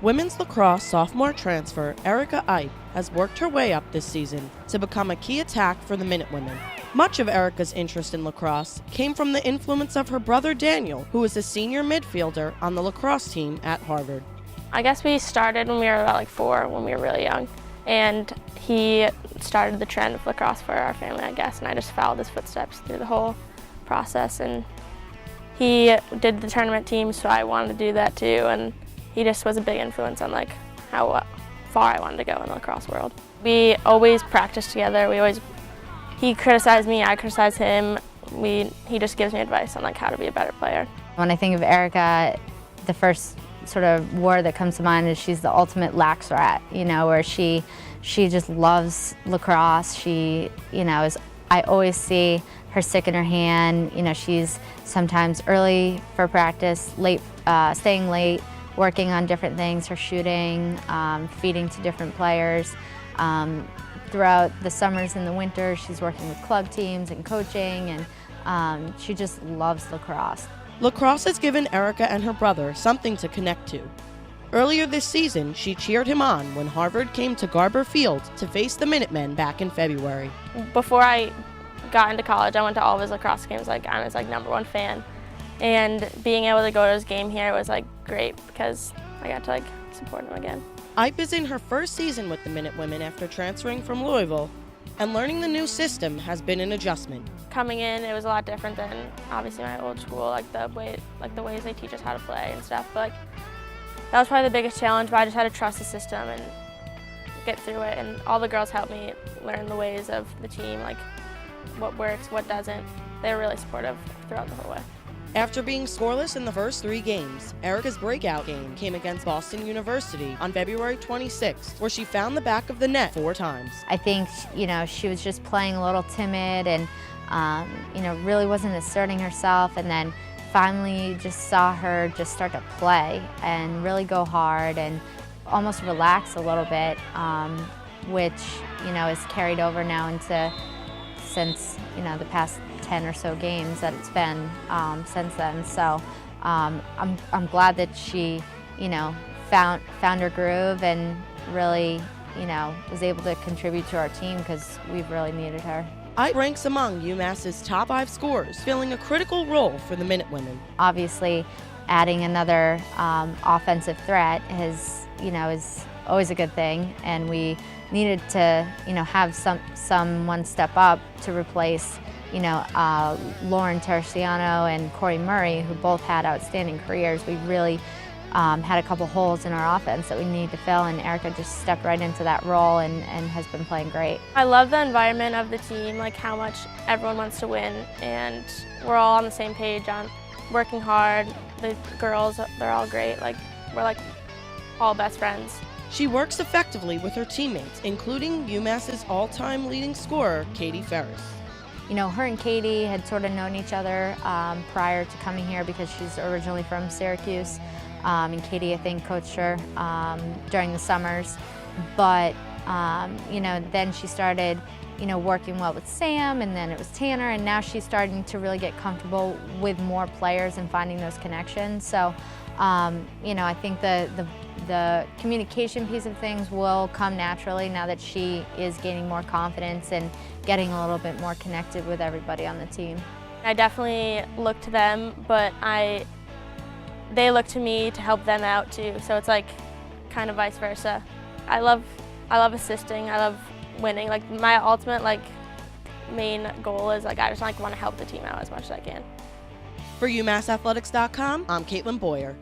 Women's lacrosse sophomore transfer Erika Eipp has worked her way up this season to become a key attack for the Minutewomen. Much of Erika's interest in lacrosse came from the influence of her brother Daniel, who is a senior midfielder on the lacrosse team at Harvard. I guess we started when we were about 4, when we were really young. And he started the trend of lacrosse for our family, I guess, and I just followed his footsteps through the whole process. And he did the tournament team, so I wanted to do that too. And he just was a big influence on how far I wanted to go in the lacrosse world. We always practiced together. He criticized me, I criticized him. He just gives me advice on how to be a better player. When I think of Erika, the first sort of word that comes to mind is she's the ultimate lax rat, where she just loves lacrosse. She, I always see her stick in her hand. She's sometimes early for practice, late, staying late, working on different things, her shooting, feeding to different players. Throughout the summers and the winters, she's working with club teams and coaching, and she just loves lacrosse. Lacrosse has given Erika and her brother something to connect to. Earlier this season, she cheered him on when Harvard came to Garber Field to face the Minutemen back in February. Before I got into college, I went to all of his lacrosse games. I'm his #1 fan. And being able to go to his game here was great because I got to support him again. Eipp is in her first season with the Minutewomen after transferring from Louisville, and learning the new system has been an adjustment. Coming in, it was a lot different than obviously my old school, the ways they teach us how to play and stuff. But that was probably the biggest challenge. But I just had to trust the system and get through it. And all the girls helped me learn the ways of the team, what works, what doesn't. They were really supportive throughout the whole way. After being scoreless in the first 3 games, Erika's breakout game came against Boston University on February 26th, where she found the back of the net 4 times. I think, she was just playing a little timid and, really wasn't asserting herself, and then finally just saw her just start to play and really go hard and almost relax a little bit, which, is carried over now since the past 10 or so games that it's been since then. So I'm glad that she, found her groove and really, was able to contribute to our team because we've really needed her. Eipp ranks among UMass's top 5 scorers, filling a critical role for the Minutewomen. Obviously, adding another offensive threat is always a good thing, and we needed to, have someone step up to replace, Lauren Terciano and Corey Murray, who both had outstanding careers. We really had a couple holes in our offense that we needed to fill, and Erika just stepped right into that role and has been playing great. I love the environment of the team, how much everyone wants to win, and we're all on the same page on working hard. The girls, they're all great. We're all best friends. She works effectively with her teammates, including UMass's all-time leading scorer, Katie Ferris. Her and Katie had sort of known each other prior to coming here because she's originally from Syracuse. And Katie, I think, coached her during the summers. But, then she started, working well with Sam, and then it was Tanner, and now she's starting to really get comfortable with more players and finding those connections. So, I think the communication piece of things will come naturally now that she is gaining more confidence and getting a little bit more connected with everybody on the team. I definitely look to them, but they look to me to help them out too. So it's kind of vice versa. I love assisting. I love winning. My ultimate main goal is I just want to help the team out as much as I can. For UMassathletics.com, I'm Caitlin Boyer.